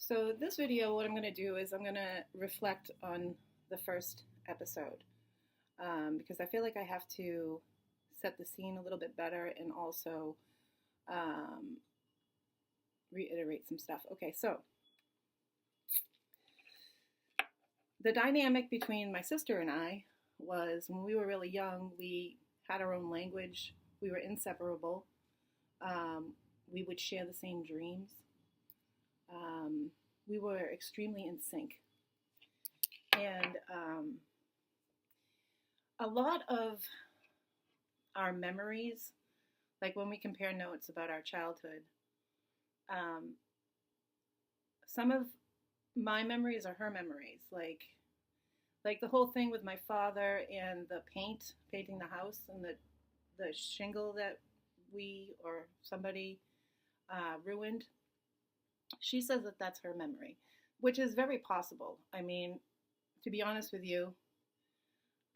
So this video, what I'm going to do is I'm going to reflect on the first episode because I feel like I have to set the scene a little bit better and also um, reiterate some stuff. Okay, so the dynamic between my sister and I was when we were really young, we had our own language, we were inseparable, we would share the same dreams. We were extremely in sync. And a lot of our memories, like when we compare notes about our childhood, some of my memories are her memories. Like the whole thing with my father and the painting the house and the shingle that we or somebody ruined. She says that that's her memory, which is very possible. I mean, to be honest with you,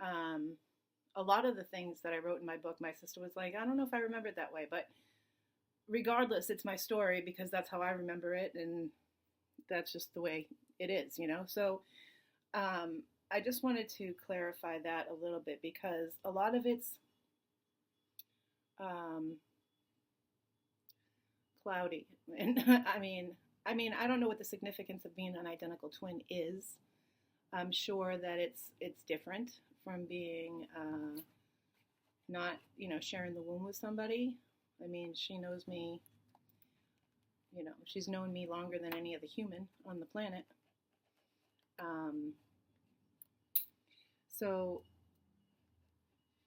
a lot of the things that I wrote in my book, my sister was like, I don't know if I remember it that way, but regardless, it's my story because that's how I remember it, and that's just the way it is, you know? So I just wanted to clarify that a little bit because a lot of it's cloudy. And I mean, I don't know what the significance of being an identical twin is. I'm sure that it's different from being not, sharing the womb with somebody. I mean, she knows me, she's known me longer than any other human on the planet. So,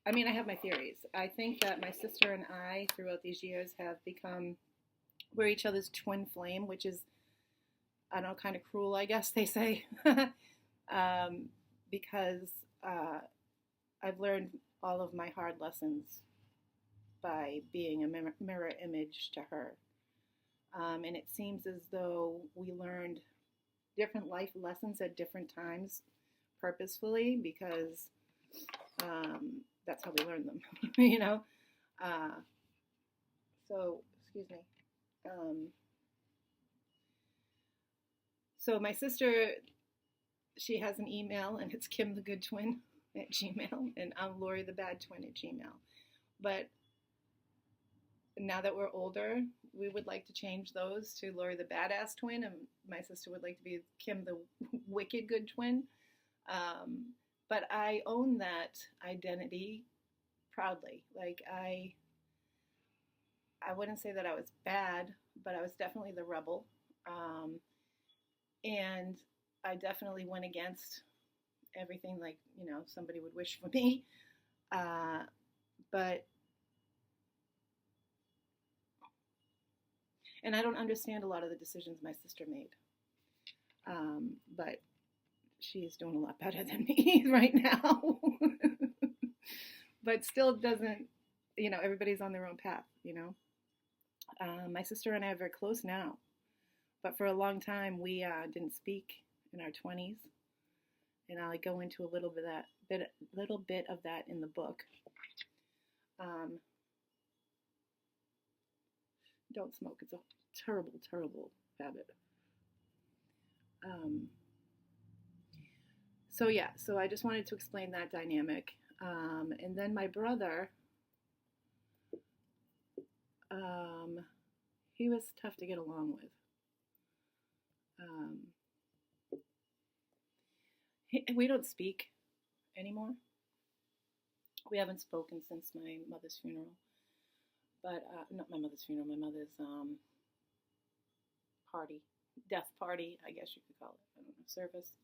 I mean, I have my theories. I think that my sister and I, throughout these years, have become, we're each other's twin flame, which is, I don't know, kind of cruel, I guess they say, because I've learned all of my hard lessons by being a mirror image to her. And it seems as though we learned different life lessons at different times purposefully because that's how we learn them, So, excuse me. So my sister, she has an email, and it's kimthegoodtwin at Gmail, and I'm Lori the Bad Twin at Gmail. But now that we're older, we would like to change those to Lori the Badass Twin, and my sister would like to be Kim the Wicked Good Twin. But I own that identity proudly. Like I wouldn't say that I was bad, but I was definitely the rebel. And I definitely went against everything like, somebody would wish for me. And I don't understand a lot of the decisions my sister made. But she's doing a lot better than me right now. But still doesn't, everybody's on their own path, My sister and I are very close now. But for a long time, we didn't speak in our 20s. And I'll go into a little bit of that in the book. Don't smoke. It's a terrible, terrible habit. So I just wanted to explain that dynamic. And then my brother, he was tough to get along with. We don't speak anymore. We haven't spoken since my mother's funeral. But, not my mother's funeral, my mother's party, death party, I guess you could call it, I don't know, service.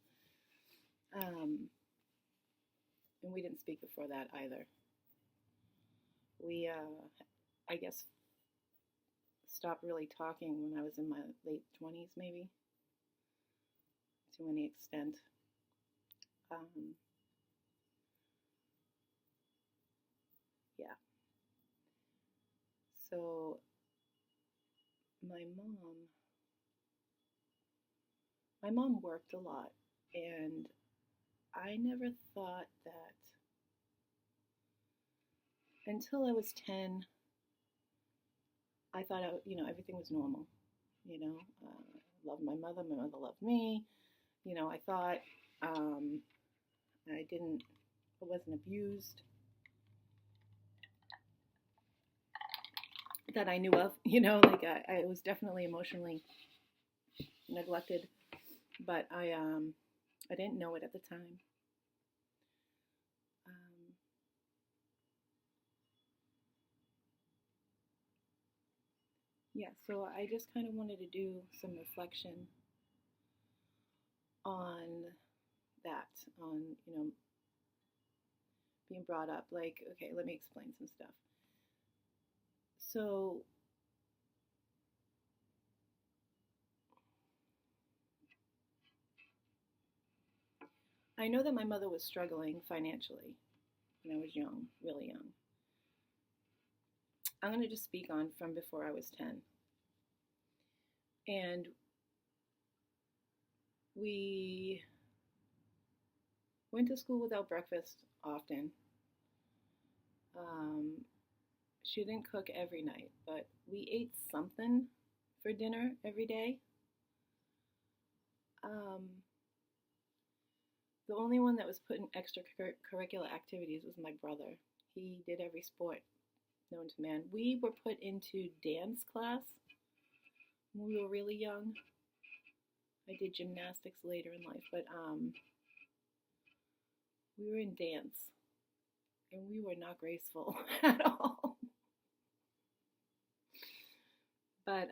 And we didn't speak before that either. We, I guess, stopped really talking when I was in my late 20s, maybe, to any extent. Yeah. So, my mom worked a lot, and I never thought that until I was 10, I thought everything was normal, loved my mother loved me. I thought I wasn't abused that I knew of, like I was definitely emotionally neglected, but I didn't know it at the time. Um, yeah, so I just kind of wanted to do some reflection on that, on, being brought up. Like, okay, let me explain some stuff. So, I know that my mother was struggling financially when I was young, really young. I'm going to just speak on from before I was 10. And we went to school without breakfast often. Um, she didn't cook every night, but we ate something for dinner every day. Um, the only one that was put in extracurricular activities was my brother. He did every sport known to man. We were put into dance class when we were really young. I did gymnastics later in life, but we were in dance, and we were not graceful at all. But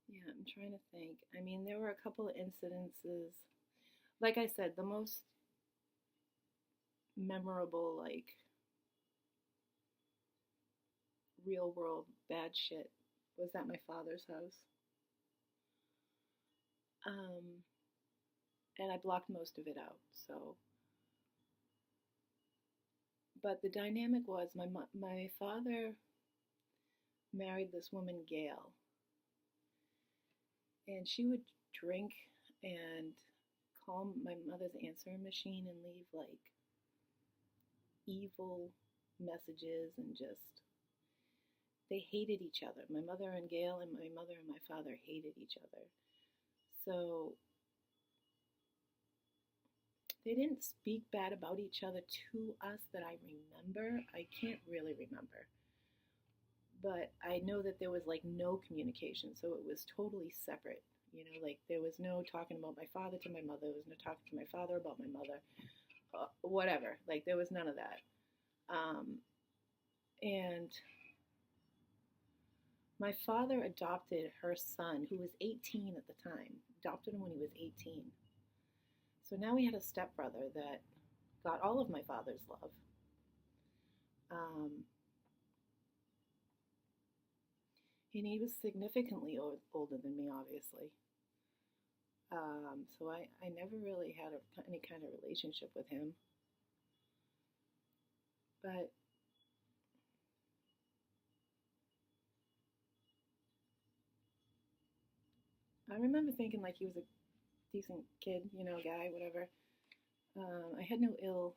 yeah, I'm trying to think. I mean, there were a couple of incidences. Like I said, the most memorable, like real world bad shit was at my father's house. Um, and I blocked most of it out. So, but the dynamic was my father married this woman, Gail, and she would drink and call my mother's answering machine and leave like evil messages, and just they hated each other. My mother and Gail and my mother and my father hated each other. So they didn't speak bad about each other to us that I remember. I can't really remember. But I know that there was like no communication, so it was totally separate. Like there was no talking about my father to my mother, there was no talking to my father about my mother, whatever. Like there was none of that. And my father adopted her son, who was 18 at the time, adopted him when he was 18. So now we had a stepbrother that got all of my father's love. Um, and he was significantly older than me, obviously. So I never really had any kind of relationship with him. But I remember thinking like he was a decent kid, guy, whatever. I had no ill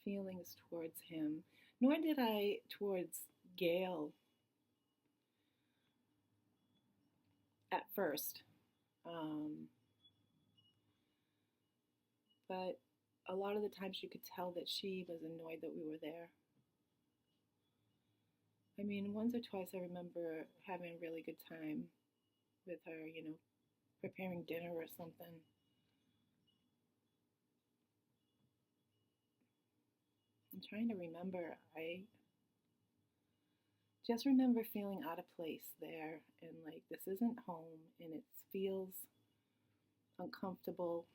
feelings towards him, nor did I towards Gail at first. Um, but a lot of the times you could tell that she was annoyed that we were there. I mean, once or twice I remember having a really good time with her, preparing dinner or something. I'm trying to remember. I just remember feeling out of place there, and like this isn't home, and it feels uncomfortable.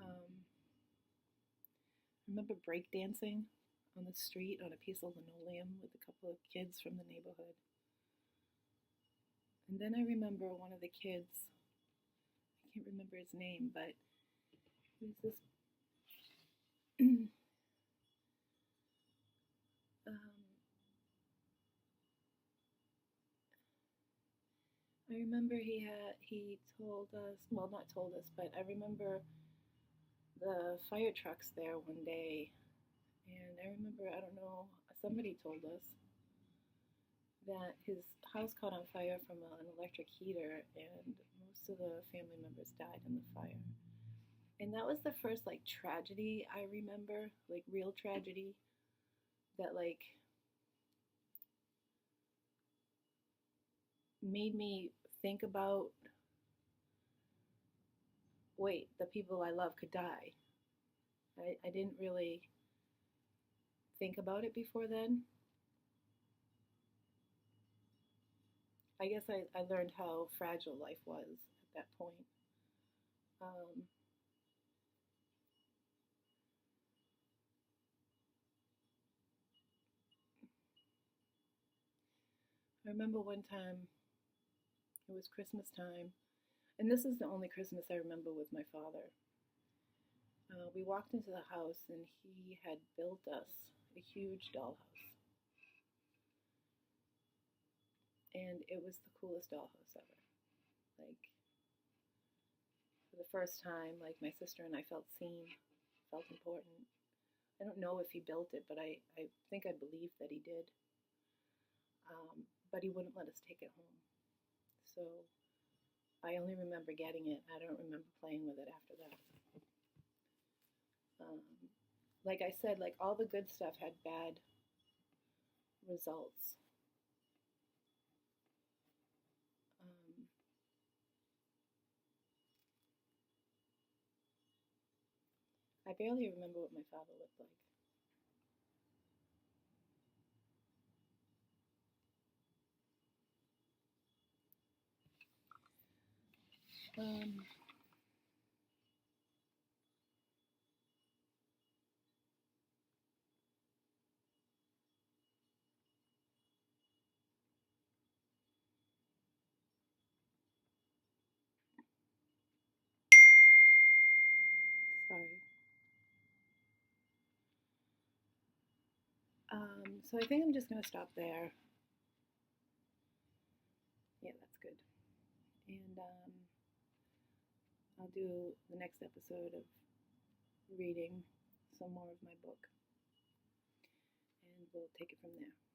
I remember breakdancing on the street on a piece of linoleum with a couple of kids from the neighborhood. And then I remember one of the kids, I can't remember his name, but it was this um, I remember he told us, well, not told us, but I remember the fire trucks there one day. And I remember, I don't know, somebody told us that his house caught on fire from an electric heater, and most of the family members died in the fire. And that was the first like tragedy I remember, like real tragedy that like made me think about, wait, the people I love could die. I didn't really think about it before then. I guess I learned how fragile life was at that point. Um, I remember one time, it was Christmas time, and this is the only Christmas I remember with my father. We walked into the house, and he had built us a huge dollhouse. And it was the coolest dollhouse ever. Like, for the first time, like my sister and I felt seen, felt important. I don't know if he built it, but I think I believe that he did. But he wouldn't let us take it home. So I only remember getting it. I don't remember playing with it after that. Um, like I said, like all the good stuff had bad results. Um, I barely remember what my father looked like. Um, Sorry. So I think I'm just going to stop there. Yeah, that's good. And I'll do the next episode of reading some more of my book, and we'll take it from there.